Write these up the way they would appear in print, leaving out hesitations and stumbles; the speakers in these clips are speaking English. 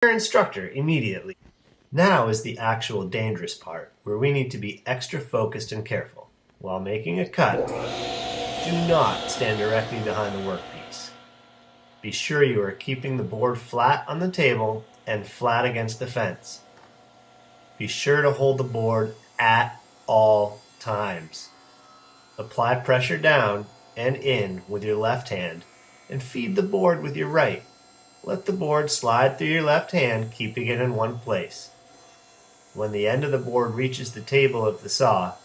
your instructor immediately. Now is the actual dangerous part, where we need to be extra focused and careful. While making a cut, do not stand directly behind the workpiece. Be sure you are keeping the board flat on the table and flat against the fence. Be sure to hold the board at all times. Apply pressure down and in with your left hand and feed the board with your right. Let the board slide through your left hand, keeping it in one place. When the end of the board reaches the table of the saw,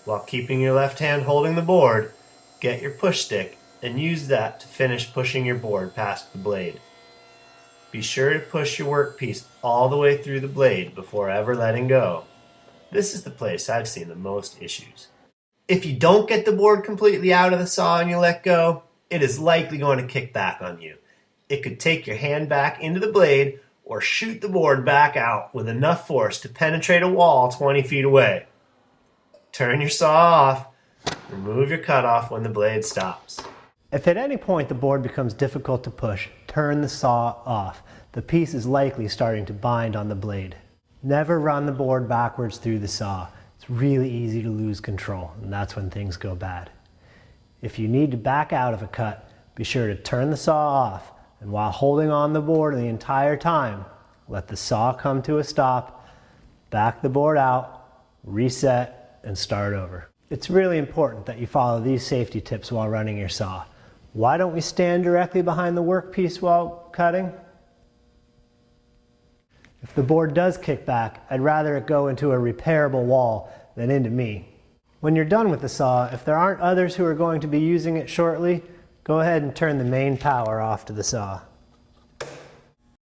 while keeping your left hand holding the board, get your push stick and use that to finish pushing your board past the blade. Be sure to push your workpiece all the way through the blade before ever letting go. This is the place I've seen the most issues. If you don't get the board completely out of the saw and you let go, it is likely going to kick back on you. It could take your hand back into the blade or shoot the board back out with enough force to penetrate a wall 20 feet away. Turn your saw off. Remove your cutoff when the blade stops. If at any point the board becomes difficult to push, turn the saw off. The piece is likely starting to bind on the blade. Never run the board backwards through the saw. It's really easy to lose control, and that's when things go bad. If you need to back out of a cut, be sure to turn the saw off, and while holding on the board the entire time, let the saw come to a stop, back the board out, reset, and start over. It's really important that you follow these safety tips while running your saw. Why don't we stand directly behind the workpiece while cutting? If the board does kick back, I'd rather it go into a repairable wall than into me. When you're done with the saw, if there aren't others who are going to be using it shortly, go ahead and turn the main power off to the saw.